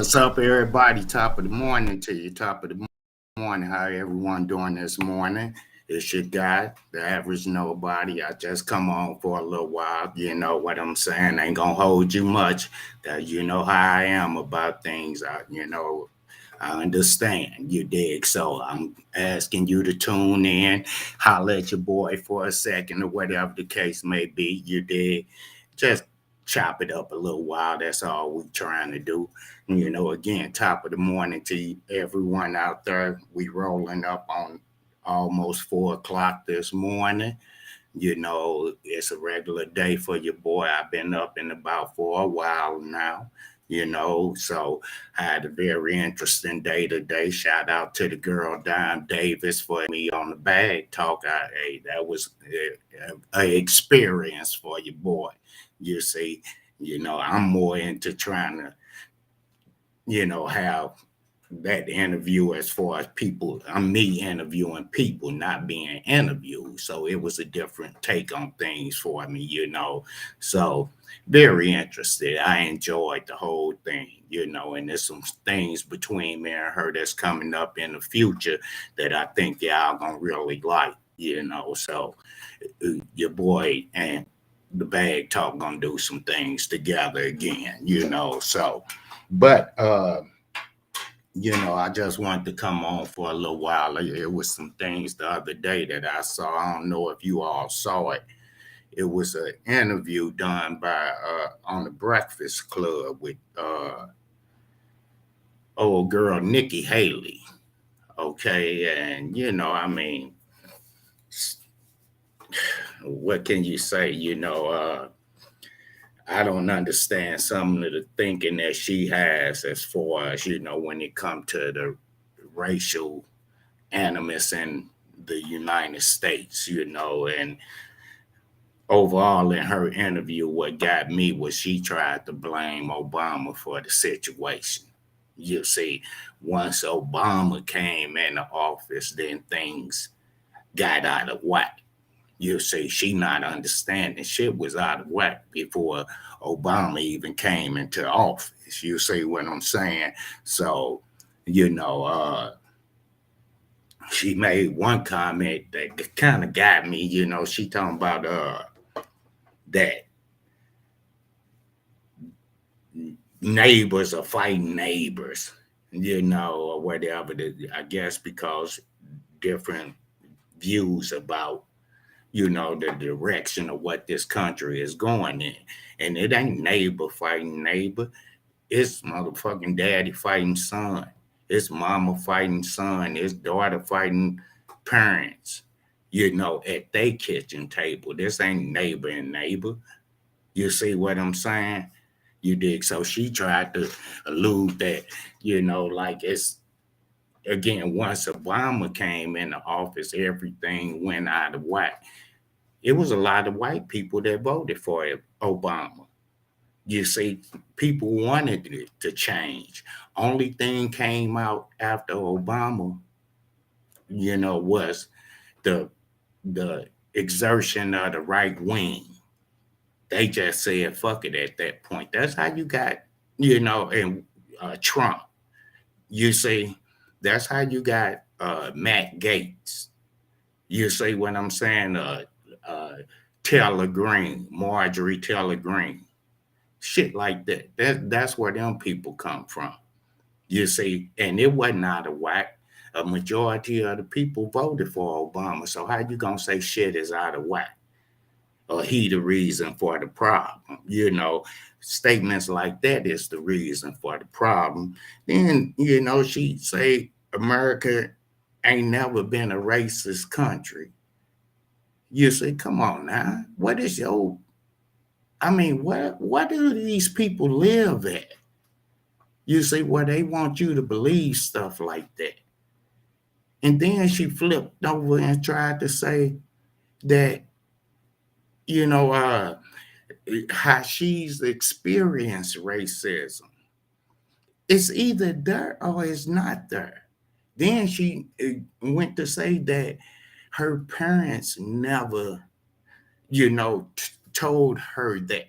What's up, everybody? Top of the morning to you. Top of the morning. How everyone doing this morning? It's your guy, the average nobody. I just come on for a little while. You know what I'm saying? Ain't gonna hold you much. That you know how I am about things. I understand. You dig? So I'm asking you to tune in, holler at your boy for a second, or whatever the case may be. You dig? Just chop it up a little while. That's all we trying to do. Again, top of the morning to everyone out there. We rolling up on almost 4 o'clock this morning. It's a regular day for your boy. I've been up and about for a while now. So I had a very interesting day today. Shout out to the girl Dime Davis for me on the bag talk. Hey, that was a experience for your boy. You see, I'm more into trying to have that interview as far as people. I'm me interviewing people, not being interviewed. So it was a different take on things for me. So very interested. I enjoyed the whole thing, and there's some things between me and her that's coming up in the future that I think y'all gonna really like. So your boy and the bag talk gonna do some things together again. So but I just wanted to come on for a little while. It was some things the other day that I saw. I don't know if you all saw it. It was an interview done by on the Breakfast Club with old girl Nikki Haley. Okay, and what can you say? I don't understand some of the thinking that she has as far as when it comes to the racial animus in the United States. And overall in her interview, what got me was she tried to blame Obama for the situation. You see, once Obama came into office, then things got out of whack. You see, she not understanding shit was out of whack before Obama even came into office. You see what I'm saying? So, you know, she made one comment that kind of got me. She talking about that neighbors are fighting neighbors, or whatever. I guess because different views about the direction of what this country is going in. And it ain't neighbor fighting neighbor. It's motherfucking daddy fighting son. It's mama fighting son. It's daughter fighting parents, at their kitchen table. This ain't neighbor and neighbor. You see what I'm saying? You dig? So she tried to allude that, like it's again, once Obama came into office, everything went out of whack. It was a lot of white people that voted for Obama. You see, people wanted it to change. Only thing came out after Obama, was the the exertion of the right wing. They just said fuck it at that point. That's how you got, and Trump. You see, that's how you got Matt Gates. You see what I'm saying? Uh, Taylor Green, Marjorie Taylor Green, shit like that. That's where them people come from. You see, and it wasn't out of whack. A majority of the people voted for Obama. So how you gonna say shit is out of whack? Or he the reason for the problem? Statements like that is the reason for the problem. Then she say America ain't never been a racist country. You say, come on now. What is your what do these people live at? You see, where they want you to believe stuff like that. And then she flipped over and tried to say that, you know, uh, how she's experienced racism. It's either there or it's not there. Then she went to say that her parents never, told her that.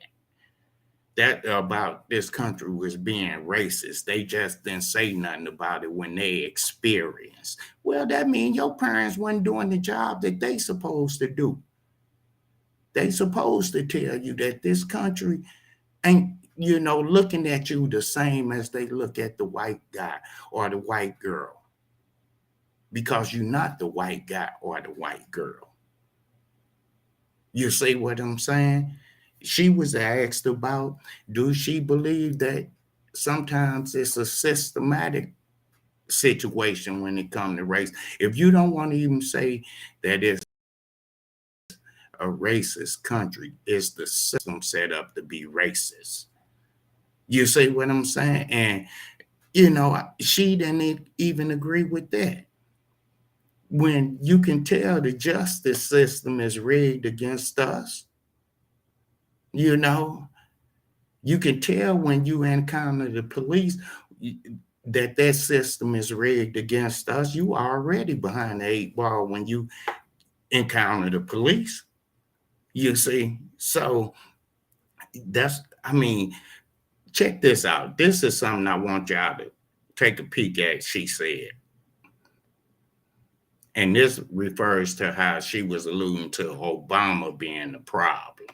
that about this country was being racist. They just didn't say nothing about it when they experienced. Well, that means your parents weren't doing the job that they supposed to do. They supposed to tell you that this country ain't, looking at you the same as they look at the white guy or the white girl. Because you're not the white guy or the white girl. You see what I'm saying? She was asked about, do she believe that sometimes it's a systematic situation when it comes to race? If you don't want to even say that it's a racist country, it's the system set up to be racist. You see what I'm saying? And, she didn't even agree with that. When you can tell the justice system is rigged against us, you know, you can tell when you encounter the police that system is rigged against us. You are already behind the 8 ball when you encounter the police. You see, so check this out. This is something I want y'all to take a peek at. She said, and this refers to how she was alluding to Obama being the problem.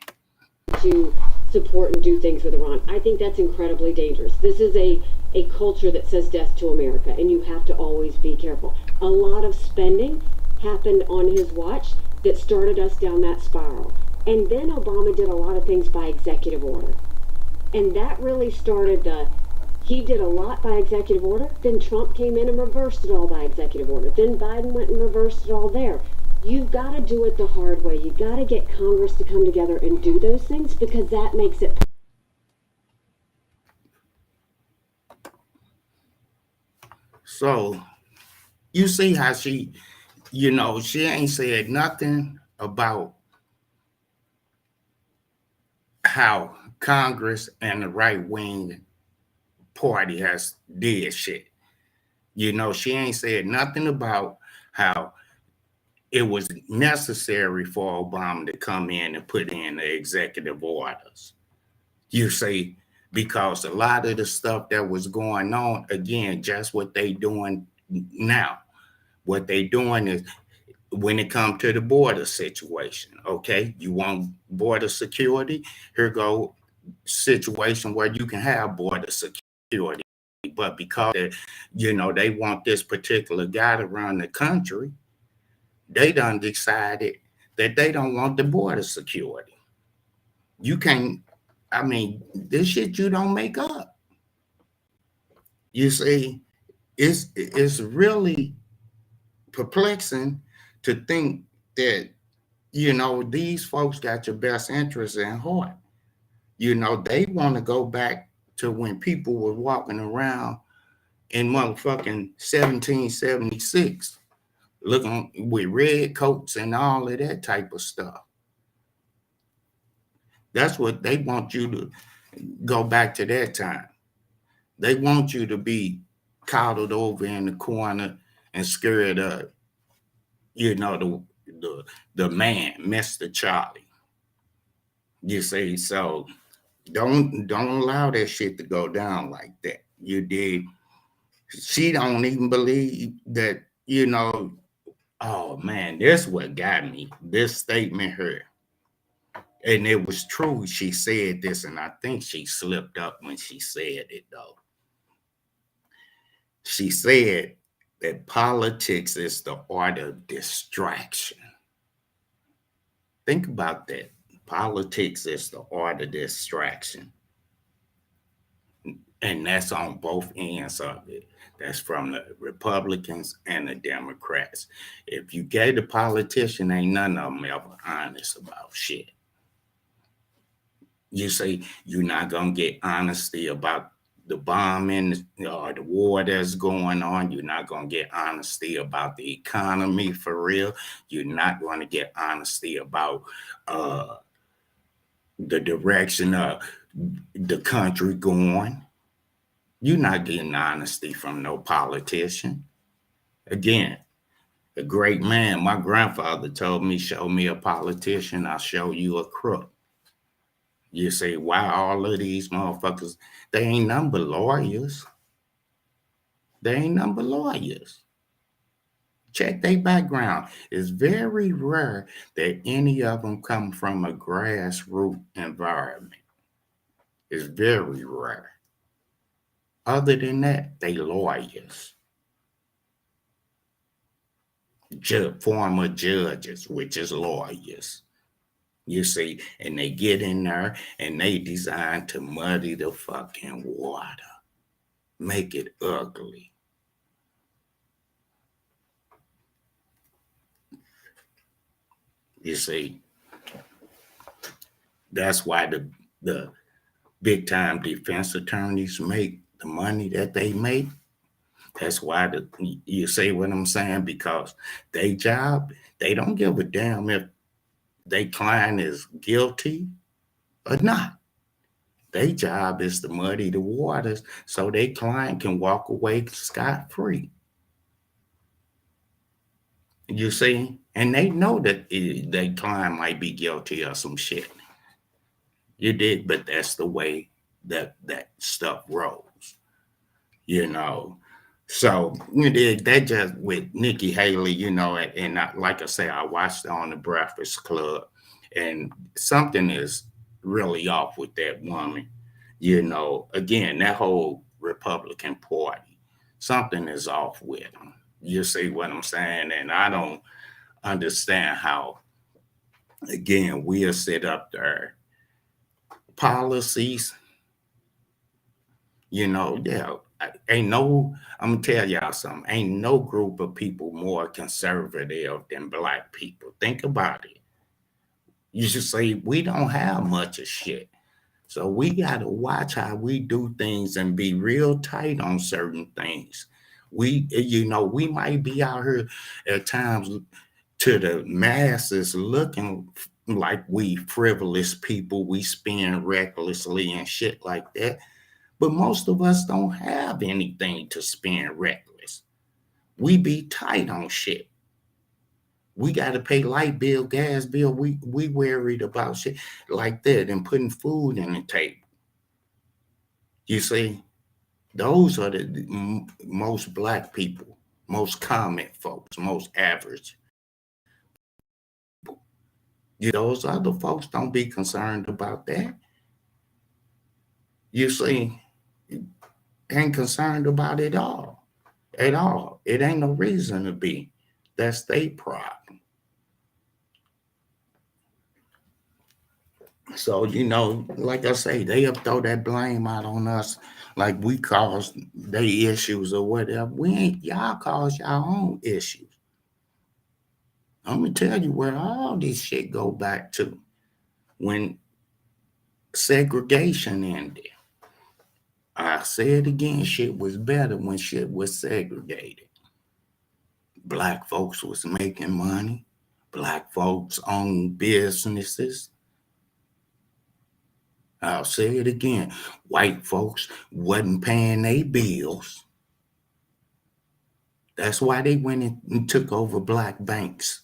To support and do things with Iran. I think that's incredibly dangerous. This is a culture that says death to America, and you have to always be careful. A lot of spending happened on his watch that started us down that spiral. And then Obama did a lot of things by executive order. And that really started he did a lot by executive order. Then Trump came in and reversed it all by executive order. Then Biden went and reversed it all there. You've got to do it the hard way. You've got to get Congress to come together and do those things because that makes it. So you see how she ain't said nothing about how Congress and the right wing party has did shit. She ain't said nothing about how it was necessary for Obama to come in and put in the executive orders. You see, because a lot of the stuff that was going on, again, just what they doing now. What they doing is when it comes to the border situation, okay, you want border security, here go situation where you can have border security. But because they want this particular guy to run the country, they done decided that they don't want the border security. You can't, this shit you don't make up. You see, it's really perplexing to think that, these folks got your best interests in heart. They want to go back to when people were walking around in motherfucking 1776 looking with red coats and all of that type of stuff. That's what they want you to go back to that time. They want you to be coddled over in the corner and scared of, the man, Mr. Charlie. You see, so don't allow that shit to go down like that. You did. She don't even believe that, oh man, this what got me. This statement here. And it was true. She said this, and I think she slipped up when she said it, though. She said that politics is the art of distraction. Think about that. Politics is the art of distraction. And that's on both ends of it. That's from the Republicans and the Democrats. If you get a politician, ain't none of them ever honest about shit. You say you're not going to get honesty about the bombing or the war that's going on. You're not going to get honesty about the economy for real. You're not going to get honesty about the direction of the country going. You're not getting honesty from no politician. Again, a great man. My grandfather told me, show me a politician, I'll show you a crook. You say, why all of these motherfuckers, they ain't nothing but lawyers. They ain't nothing but lawyers. Check their background. It's very rare that any of them come from a grassroots environment. It's very rare. Other than that, they lawyers. Former judges, which is lawyers. You see, and they get in there and they design to muddy the fucking water, make it ugly. You see, that's why the big time defense attorneys make the money that they make. That's why you say what I'm saying, because they job, they don't give a damn if they client is guilty or not. Their job is to muddy the waters so their client can walk away scot-free. You see? And they know that their client might be guilty of some shit. You did, but that's the way that stuff rolls. You know. So that just with Nikki Haley, and like I say, I watched it on the Breakfast Club, and something is really off with that woman. Again, that whole Republican Party, something is off with them. You see what I'm saying? And I don't understand how, again, we'll sit up there. Policies, yeah, I'm gonna tell y'all something. Ain't no group of people more conservative than Black people. Think about it. You should say we don't have much of shit. So we gotta watch how we do things and be real tight on certain things. We might be out here at times to the masses looking like we frivolous people, we spend recklessly and shit like that. But most of us don't have anything to spend reckless. We be tight on shit. We got to pay light bill, gas bill. We worried about shit like that and putting food on the table. You see, those are the most Black people, most common folks, most average. Those other folks don't be concerned about that. You see, ain't concerned about it all. At all. It ain't no reason to be. That's their problem. So, like I say, they'll throw that blame out on us like we caused their issues or whatever. We ain't, y'all caused your own issues. I'm going to tell you where all this shit go back to. When segregation ended. I say it again, shit was better when shit was segregated. Black folks was making money. Black folks owned businesses. I'll say it again. White folks wasn't paying their bills. That's why they went and took over Black banks.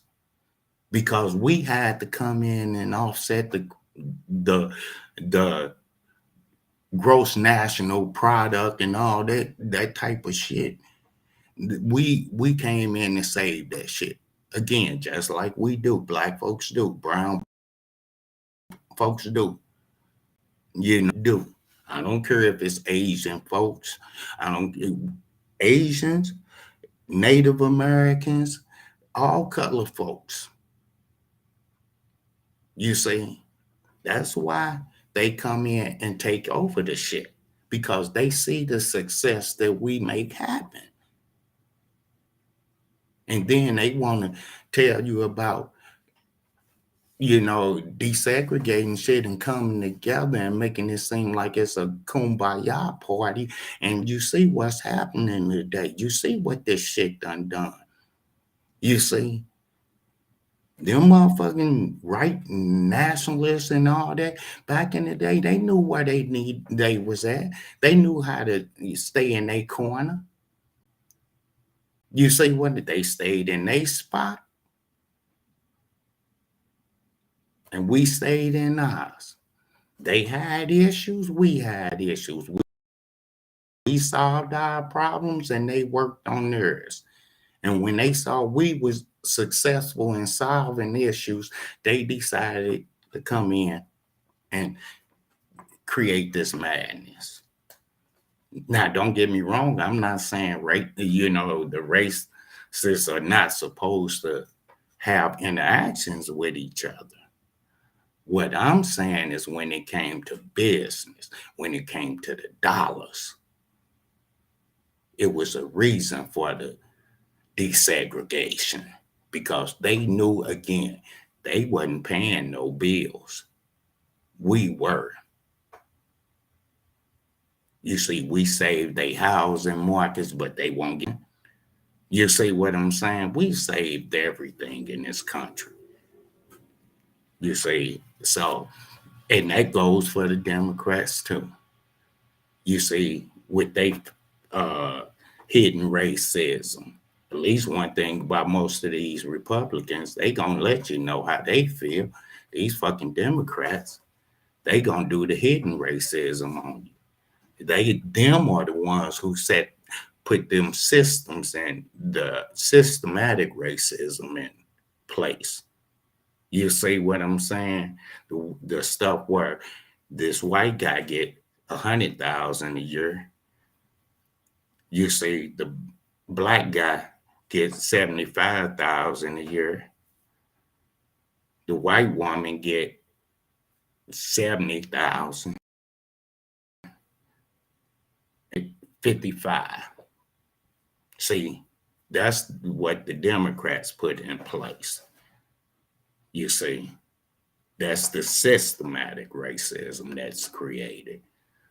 Because we had to come in and offset the gross national product and all that type of shit. We came in and saved that shit. Again, just like we do. Black folks do. Brown folks do. Do. I don't care if it's Asian folks. Asians, Native Americans, all color folks. You see, that's why they come in and take over the shit, because they see the success that we make happen. And then they want to tell you about, desegregating shit and coming together and making it seem like it's a kumbaya party. And you see what's happening today. You see what this shit done. You see, them motherfucking right nationalists and all that, back in the day, they knew where they was at. They knew how to stay in their corner. You see what they stayed in their spot. And we stayed in ours. They had issues, we had issues. We solved our problems and they worked on theirs. And when they saw we was successful in solving issues, they decided to come in and create this madness. Now, don't get me wrong. I'm not saying the racists are not supposed to have interactions with each other. What I'm saying is when it came to business, when it came to the dollars, it was a reason for the desegregation because they knew again they wasn't paying no bills. We were. You see, we saved their housing markets, but they won't get. You see what I'm saying? We saved everything in this country. You see, so and that goes for the Democrats too. You see, with they uh, hidden racism. At least one thing about most of these Republicans, they gonna let you know how they feel. These fucking Democrats, they gonna do the hidden racism on you. Them are the ones who put them systems and the systematic racism in place. You see what I'm saying? The stuff where this white guy get 100,000 a year. You see the black guy gets 75,000 a year. The white woman get 70,000, 55. See, that's what the Democrats put in place. You see, that's the systematic racism that's created.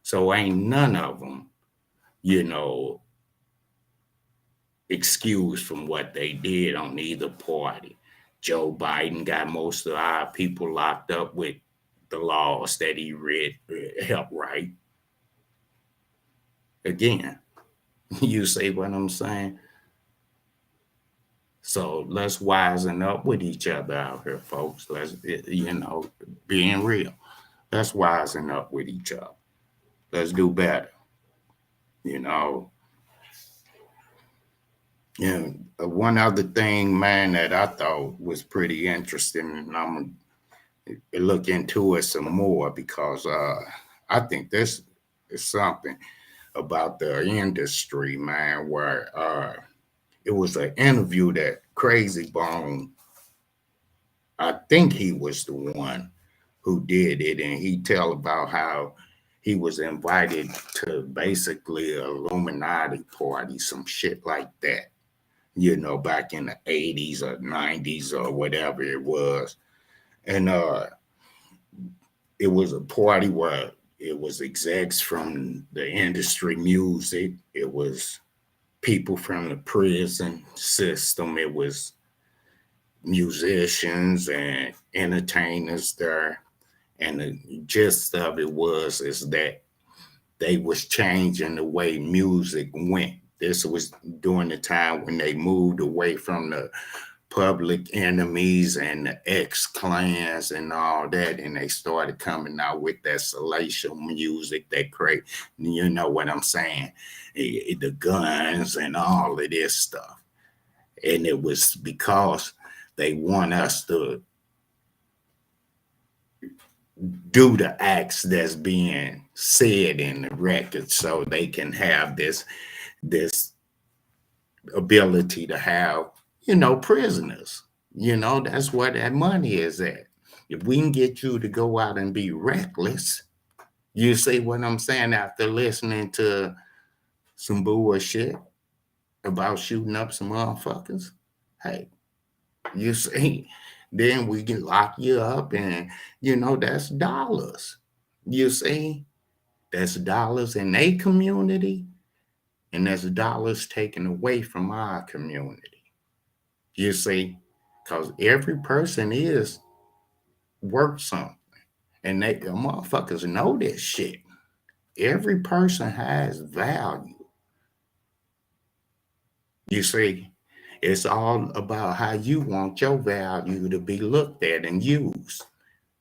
So ain't none of them, you know, excused from what they did on either party. Joe Biden got most of our people locked up with the laws that he helped write. Again, you see what I'm saying? So let's wisen up with each other out here, folks. Let's, being real. Let's wisen up with each other. Let's do better. You know. And one other thing, man, that I thought was pretty interesting, and I'm gonna look into it some more because I think this is something about the industry, man, where it was an interview that Crazy Bone, I think he was the one who did it, and he tell about how he was invited to basically a Illuminati party, some shit like that, back in the 80s or 90s or whatever it was. And it was a party where it was execs from the industry music, it was people from the prison system, it was musicians and entertainers there. And the gist of it is that they was changing the way music went. This was during the time when they moved away from the Public Enemies and the X-Clans and all that, and they started coming out with that salacious music, that crazy, you know what I'm saying, the guns and all of this stuff. And it was because they want us to do the acts that's being said in the record so they can have this ability to have, prisoners. That's where that money is at. If we can get you to go out and be reckless, you see what I'm saying, after listening to some bullshit about shooting up some motherfuckers, hey, you see, then we can lock you up and, that's dollars. You see, that's dollars in a community and that's dollars taken away from our community. You see, because every person is worth something. And the motherfuckers know this shit. Every person has value. You see, it's all about how you want your value to be looked at and used.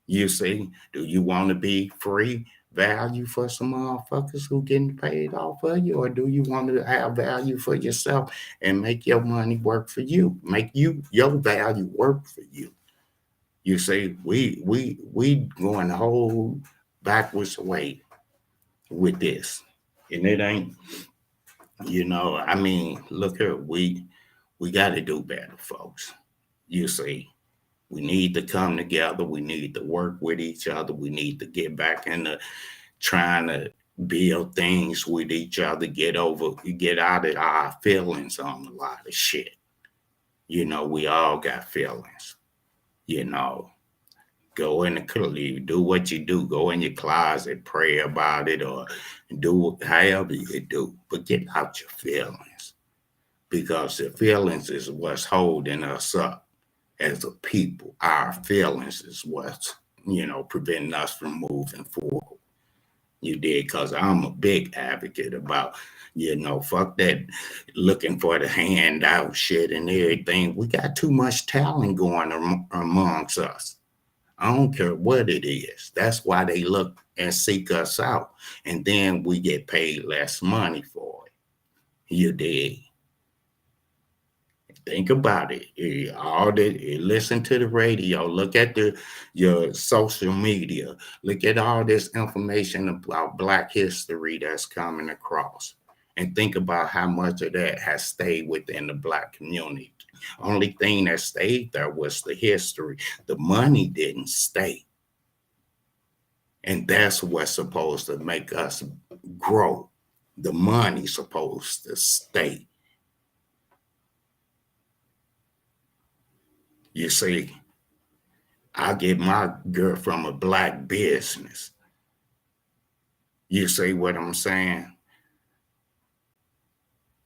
You see, do you want to be free value for some motherfuckers who getting paid off of you, or do you want to have value for yourself and make your money work for you, make your value work for you? You see, we going the whole backwards way with this, and it ain't. I mean, look here, we got to do better, folks. You see, we need to come together. We need to work with each other. We need to get back into trying to build things with each other, get out of our feelings on a lot of shit. We all got feelings. You know, go in the closet, do what you do. Go in your closet, pray about it, or do however you do. But get out your feelings, because the feelings is what's holding us up as a people. Our feelings is what's preventing us from moving forward. You did, because I'm a big advocate about, fuck that looking for the handout shit and everything. We got too much talent going amongst us. I don't care what it is. That's why they look and seek us out. And then we get paid less money for it. You did. Think about it. Listen to the radio. Look at your social media. Look at all this information about Black history that's coming across, and think about how much of that has stayed within the Black community. Only thing that stayed there was the history. The money didn't stay, and that's what's supposed to make us grow. The money's supposed to stay. You see, I get my girl from a Black business. You see what I'm saying?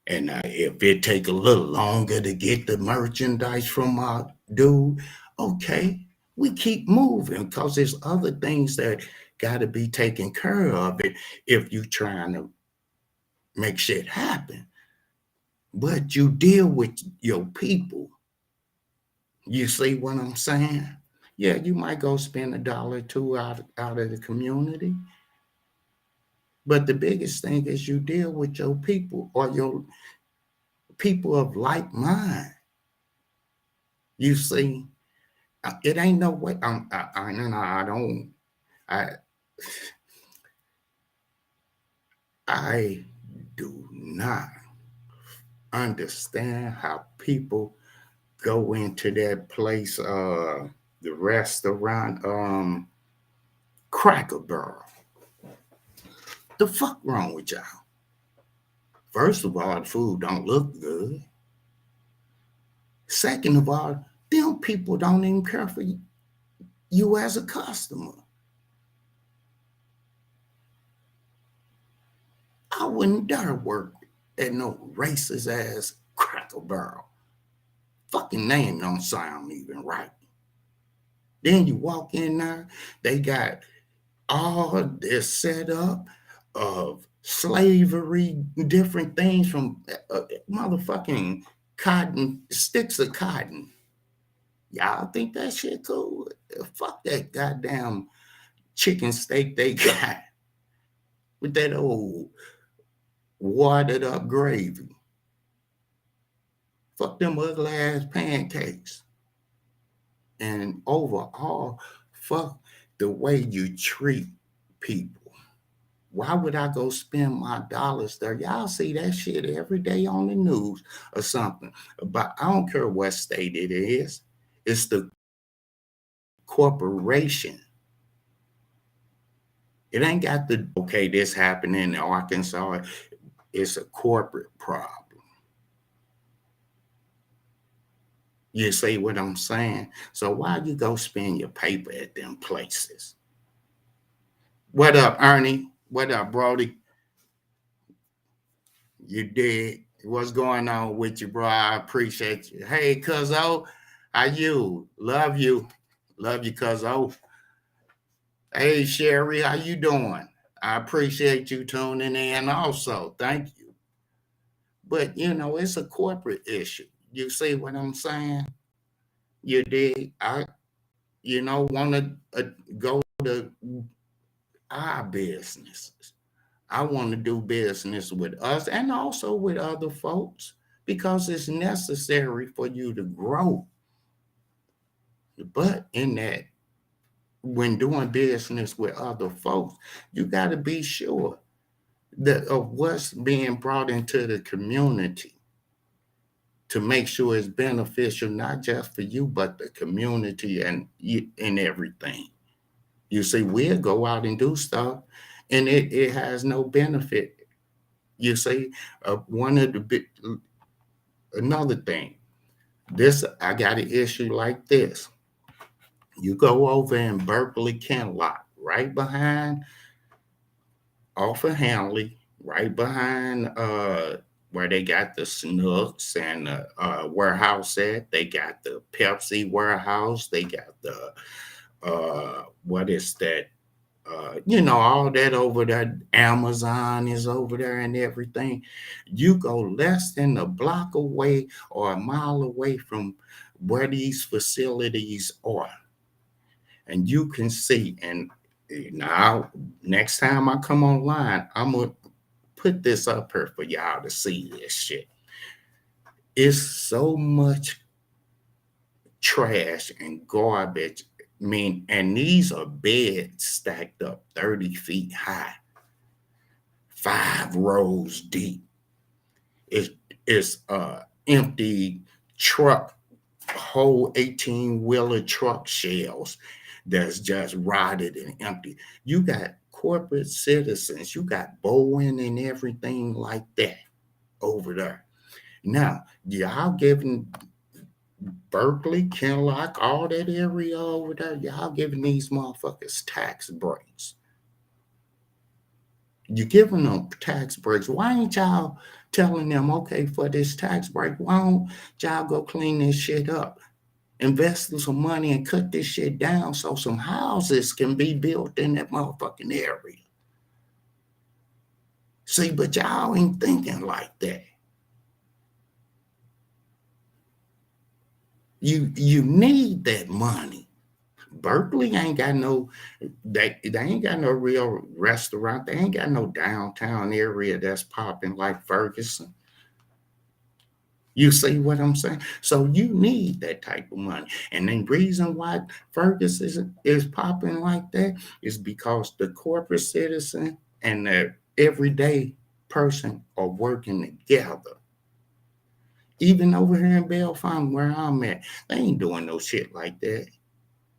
And if it take a little longer to get the merchandise from my dude, okay, we keep moving, because there's other things that got to be taken care of it if you trying to make shit happen. But you deal with your people. You see what I'm saying? Yeah, you might go spend $1 or $2 out of the community. But the biggest thing is you deal with your people, or your people of like mind. You see, it ain't no way. I do not understand how people go into that place, the restaurant, Cracker Barrel. The fuck wrong with y'all? First of all, the food don't look good. Second of all, them people don't even care for you as a customer. I wouldn't dare work at no racist ass Cracker Barrel. Fucking name don't sound even right. Then you walk in there, they got all this setup of slavery, different things from motherfucking cotton, sticks of cotton. Y'all think that shit cool? Fuck that goddamn chicken steak they got with that old watered up gravy. Fuck them ugly ass pancakes. And overall, fuck the way you treat people. Why would I go spend my dollars there? Y'all see that shit every day on the news or something. But I don't care what state it is. It's the corporation. It ain't got this happening in Arkansas. It's a corporate problem. You see what I'm saying? So why you go spend your paper at them places? What up, Ernie? What up, Brody? You did. What's going on with you, bro? I appreciate you. Hey, Cuzzo, how you? Love you. Love you, Cuzzo. Hey, Sherry, how you doing? I appreciate you tuning in also. Thank you. But, it's a corporate issue. You see what I'm saying? You dig? want to go to our businesses. I want to do business with us and also with other folks because it's necessary for you to grow. But in that, when doing business with other folks, you got to be sure that of what's being brought into the community to make sure it's beneficial not just for you but the community and everything. You see, we'll go out and do stuff, and it has no benefit. You see, one of the big another thing. This I got an issue like this. You go over in Berkeley, Kenlock, right behind off of Hanley, right behind where they got the Snooks and the warehouse at. They got the Pepsi warehouse. They got the what is that? All that over there. Amazon is over there and everything. You go less than a block away or a mile away from where these facilities are, and you can see. And now, next time I come online, I'm gonna put this up here for y'all to see this shit. It's so much trash and garbage. I mean, and these are beds stacked up 30 feet high, 5 rows deep. It's empty truck, whole 18-wheeler truck shells that's just rotted and empty. You got corporate citizens, you got Boeing and everything like that over there. Now, y'all giving Berkeley, Kenlock, all that area over there, y'all giving these motherfuckers tax breaks. You're giving them tax breaks. Why ain't y'all telling them, okay, for this tax break, why don't y'all go clean this shit up? Invest some money and cut this shit down so some houses can be built in that motherfucking area. See, but y'all ain't thinking like that. You need that money. Berkeley ain't got no, they ain't got no real restaurant. They ain't got no downtown area that's popping like Ferguson. You see what I'm saying? So you need that type of money. And the reason why Ferguson is popping like that is because the corporate citizen and the everyday person are working together. Even over here in Bellefonte, where I'm at, they ain't doing no shit like that.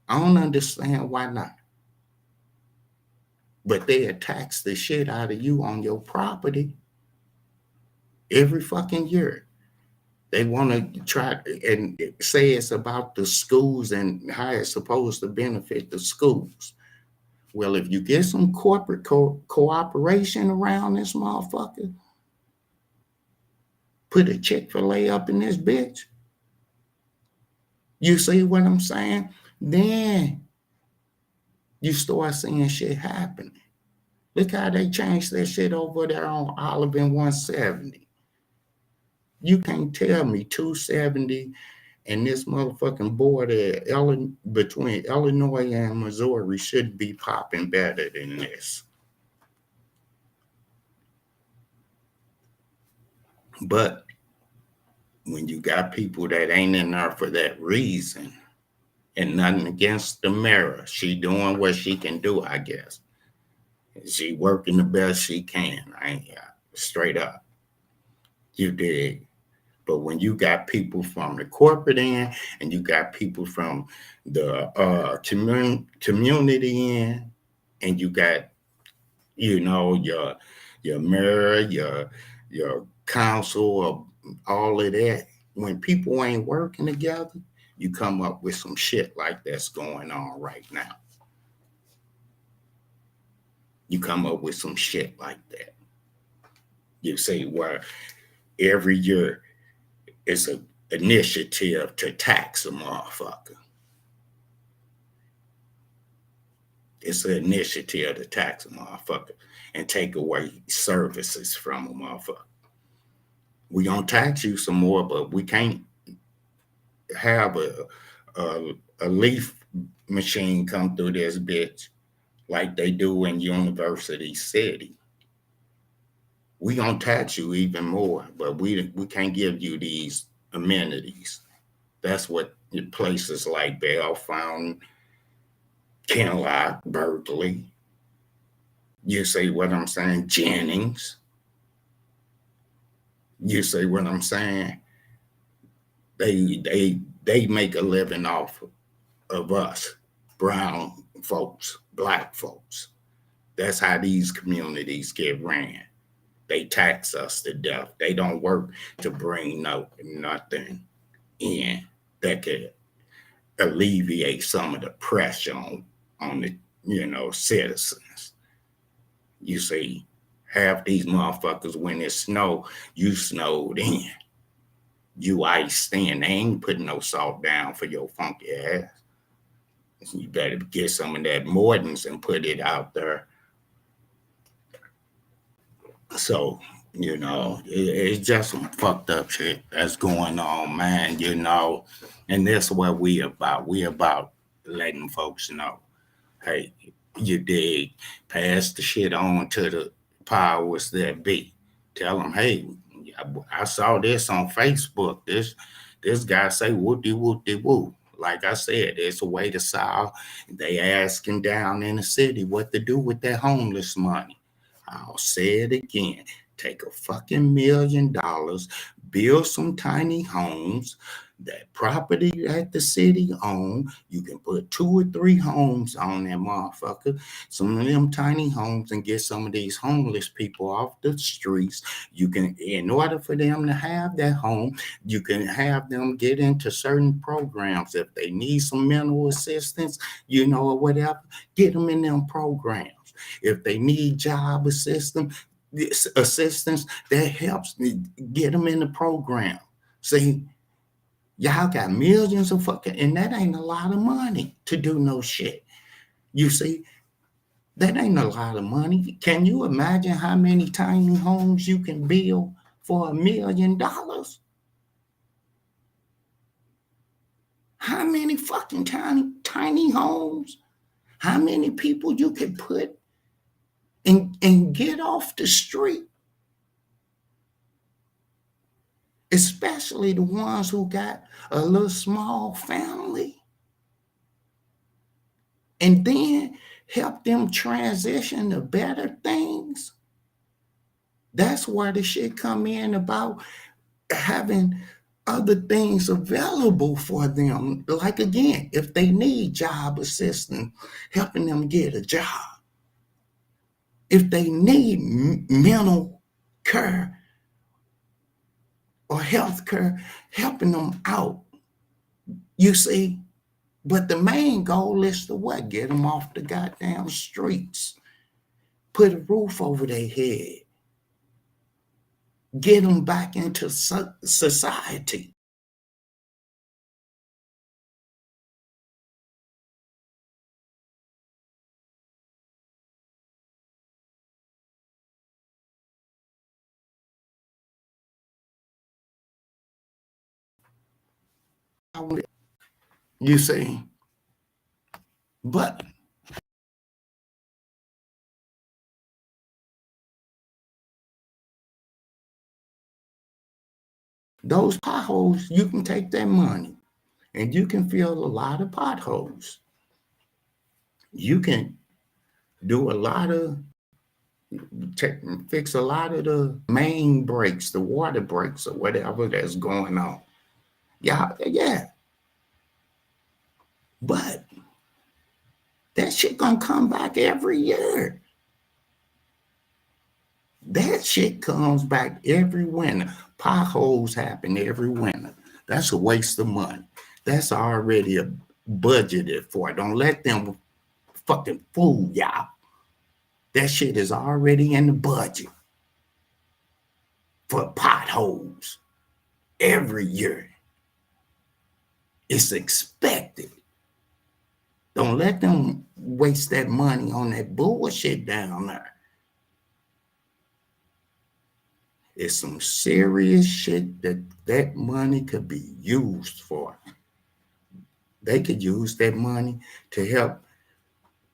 I don't understand why not. But they tax the shit out of you on your property every fucking year. They want to try and say it's about the schools and how it's supposed to benefit the schools. Well, if you get some corporate cooperation around this motherfucker, put a Chick-fil-A up in this bitch. You see what I'm saying? Then you start seeing shit happening. Look how they changed that shit over there on Olive and 170. You can't tell me 270 and this motherfucking border between Illinois and Missouri should be popping better than this. But when you got people that ain't in there for that reason, and nothing against the mayor, she doing what she can do, I guess. She working the best she can. Straight up. You dig? But when you got people from the corporate end and you got people from the community end, and you got, your mayor, your council, all of that, when people ain't working together, you come up with some shit like that's going on right now. You come up with some shit like that. You say, well, every year it's an initiative to tax a motherfucker. It's an initiative to tax a motherfucker and take away services from a motherfucker. We gonna tax you some more, but we can't have a leaf machine come through this bitch like they do in University City, we gonna tax you even more, but we can't give you these amenities. That's what places like Bell Fountain, Kenlock, Berkeley, you see what I'm saying, Jennings, you see what I'm saying? They make a living off of us, brown folks, black folks. That's how these communities get ran. They tax us to death. They don't work to bring nothing in that could alleviate some of the pressure on the citizens. You see, half these motherfuckers when it snow, you snowed in. You iced in. They ain't putting no salt down for your funky ass. You better get some of that Morton's and put it out there. So, it's just some fucked up shit that's going on, man, and that's what we about. We about letting folks know, hey, you dig, pass the shit on to the powers that be. Tell them, hey, I saw this on Facebook. This guy say whoopty whoopty whoop. Like I said, it's a way to solve. They asking down in the city what to do with that homeless money. I'll say it again. Take a fucking $1 million, build some tiny homes. That property that the city own, you can put 2 or 3 homes on that motherfucker. Some of them tiny homes, and get some of these homeless people off the streets. You can, in order for them to have that home, you can have them get into certain programs. If they need some mental assistance, or whatever, get them in them programs. If they need job assistance that helps get them in the program. See, y'all got millions of fucking, and that ain't a lot of money to do no shit. You see, that ain't a lot of money. Can you imagine how many tiny homes you can build for $1 million? How many fucking tiny homes? How many people you could put and get off the street? Especially the ones who got a little small family. And then help them transition to better things. That's where the shit come in about having other things available for them. Like, again, if they need job assistance, helping them get a job. If they need mental care or health care, helping them out. You see, but the main goal is to what? Get them off the goddamn streets. Put a roof over their head. Get them back into society. You see, but those potholes, you can take that money and you can fill a lot of potholes. You can do a lot of, fix a lot of the main breaks, the water breaks or whatever that's going on. Yeah. But that shit gonna come back every year. That shit comes back every winter. Potholes happen every winter. That's a waste of money. That's already budgeted for. Don't let them fucking fool y'all. That shit is already in the budget for potholes every year. It's expected. Don't let them waste that money on that bullshit down there. It's some serious shit that money could be used for. They could use that money to help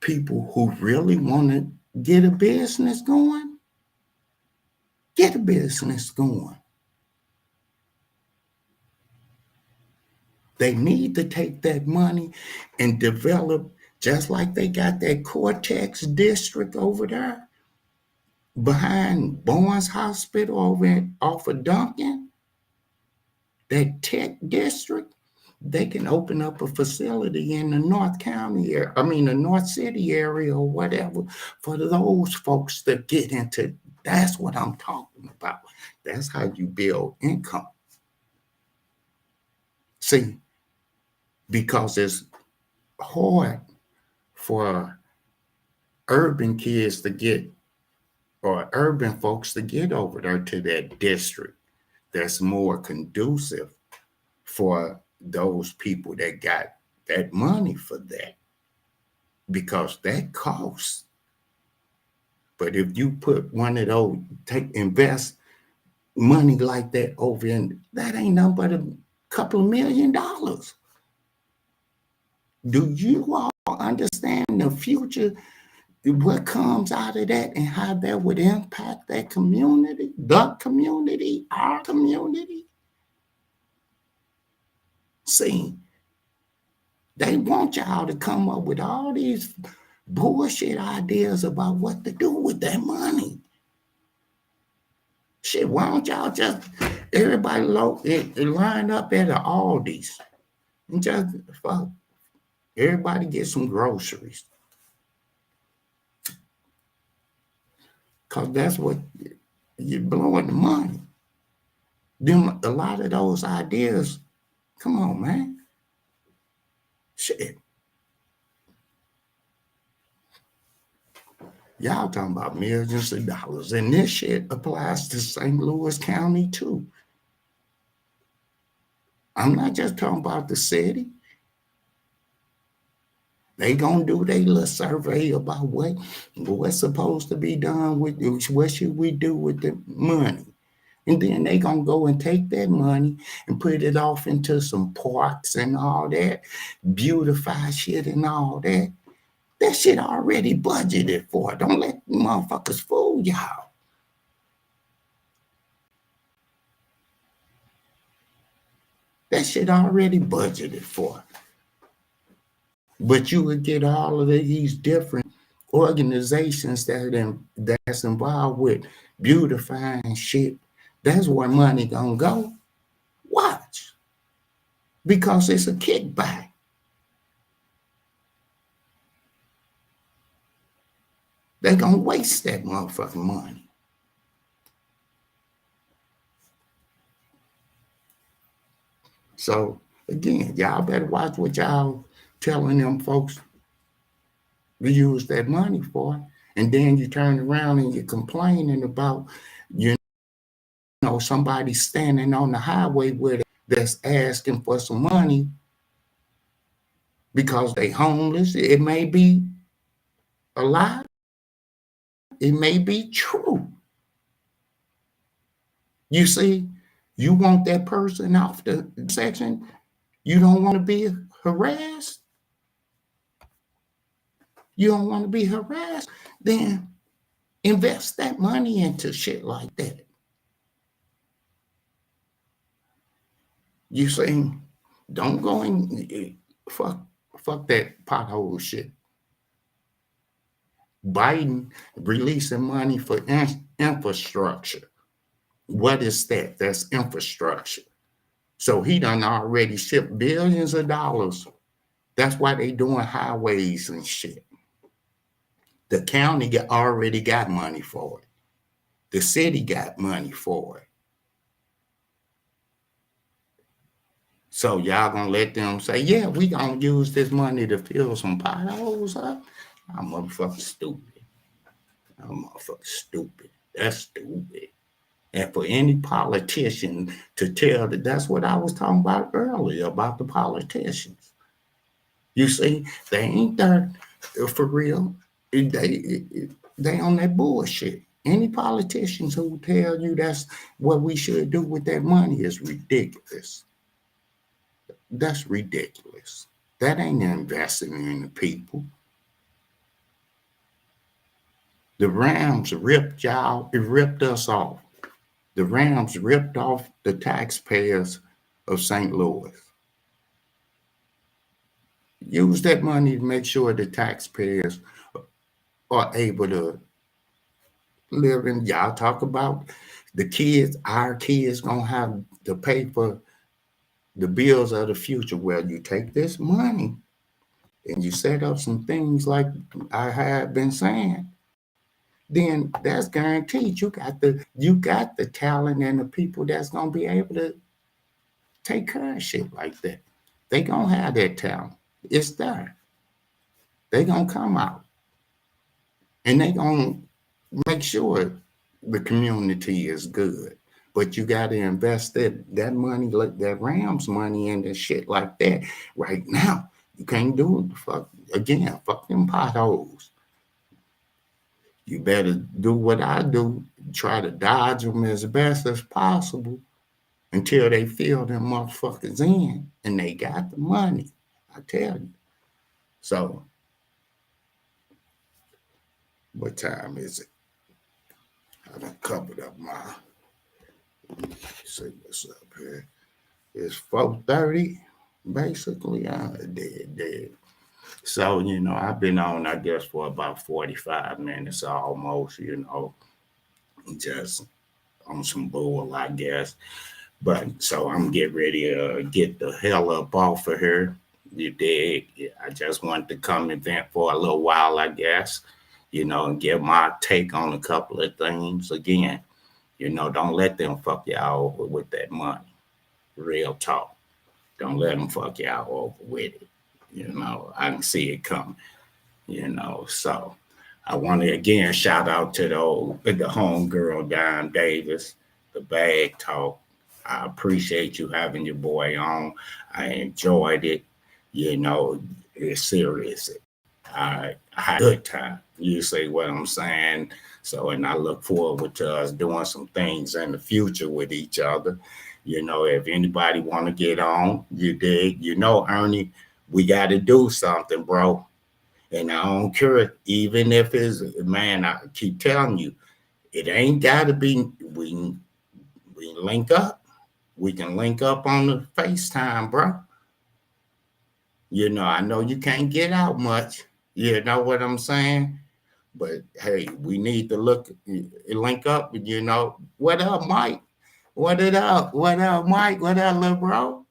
people who really want to get a business going. Get a business going. They need to take that money and develop, just like they got that Cortex district over there behind Barnes Hospital over off of Duncan, that tech district. They can open up a facility in the North County area, the North City area or whatever, for those folks to get into. That's what I'm talking about. That's how you build income. See, because it's hard for urban kids to get, or urban folks to get over there to that district that's more conducive for those people that got that money for that, because that costs. But if you put one of those, invest money like that over in, that ain't nothing but a couple of $1 million. Do you all understand the future, what comes out of that, and how that would impact that community, the community, our community? See, they want y'all to come up with all these bullshit ideas about what to do with that money. Shit, why don't y'all just, everybody line up at the Aldi's and just fuck, everybody get some groceries. Because that's what you're blowing the money. Then a lot of those ideas, come on, man. Shit. Y'all talking about millions of dollars, and this shit applies to St. Louis County too. I'm not just talking about the city. They gonna do their little survey about what's supposed to be done with, what should we do with the money. And then they gonna go and take that money and put it off into some parks and all that, beautify shit and all that. That shit already budgeted for. Don't let motherfuckers fool y'all. That shit already budgeted for. But you would get all of these different organizations that's involved with beautifying shit. That's where money gonna go. Watch. Because it's a kickback. They gonna waste that motherfucking money. So again, y'all better watch what y'all telling them folks to use that money for. And then you turn around and you're complaining about, somebody standing on the highway with it that's asking for some money because they homeless. It may be a lie. It may be true. You see, you want that person off the section. You don't want to be harassed. You don't want to be harassed. Then invest that money into shit like that. You see, don't go and fuck that pothole shit. Biden releasing money for infrastructure. What is that? That's infrastructure. So he done already shipped billions of dollars. That's why they doing highways and shit. The county already got money for it. The city got money for it. So y'all gonna let them say, yeah, we gonna use this money to fill some potholes up? I'm motherfucking stupid. That's stupid. And for any politician to tell that's what I was talking about earlier about the politicians. You see, they ain't there for real. They on that bullshit. Any politicians who tell you that's what we should do with that money is ridiculous. That's ridiculous. That ain't investing in the people. The Rams ripped y'all, it ripped us off. The Rams ripped off the taxpayers of St. Louis. Use that money to make sure the taxpayers are able to live in. Y'all talk about the kids, our kids gonna have to pay for the bills of the future. Well, you take this money and you set up some things like I have been saying, then that's guaranteed. You got the talent and the people that's gonna be able to take care of shit like that. They gonna have that talent. It's there. They gonna come out and they gonna make sure the community is good. But you got to invest that money, like that Rams money, into shit like that right now. You can't do it. Fuck them potholes. You better do what I do. Try to dodge them as best as possible until they fill them motherfuckers in and they got the money. I tell you. So, what time is it? I done covered up my. See what's up here. It's 4:30, basically. I'm dead. So, I've been on, I guess, for about 45 minutes almost, just on some bull, I guess. But so I'm getting ready to get the hell up off of here. You dig? Yeah, I just wanted to come and vent for a little while, I guess, and give my take on a couple of things. Again, don't let them fuck y'all over with that money. Real talk. Don't let them fuck y'all over with it. I can see it coming, So I want to again shout out to the homegirl, Don Davis, the bag talk. I appreciate you having your boy on. I enjoyed it. It's serious. I had a good time. You see what I'm saying? So, and I look forward to us doing some things in the future with each other. If anybody want to get on, you dig, Ernie, we got to do something, bro. And I don't care, even if it's, man, I keep telling you, it ain't got to be, we link up. We can link up on the FaceTime, bro. I know you can't get out much. You know what I'm saying? But hey, we need to link up. What up, Mike? What up? What up, Mike? What up, little bro?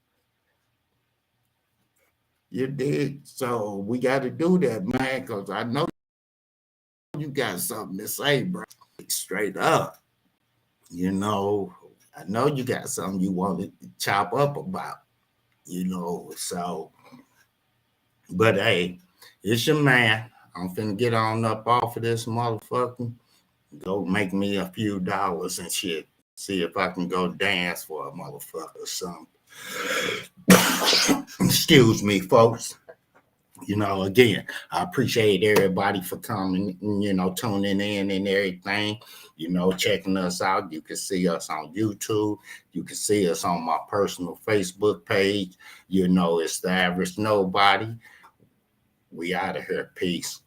You did. So we got to do that, man, because I know you got something to say, bro. Straight up. I know you got something you want to chop up about, So, but hey, it's your man. I'm finna get on up off of this motherfucker. Go make me a few dollars and shit. See if I can go dance for a motherfucker or something. Excuse me, folks. Again, I appreciate everybody for coming, tuning in and everything, checking us out. You can see us on YouTube. You can see us on my personal Facebook page. It's the Average Nobody. We out of here. Peace.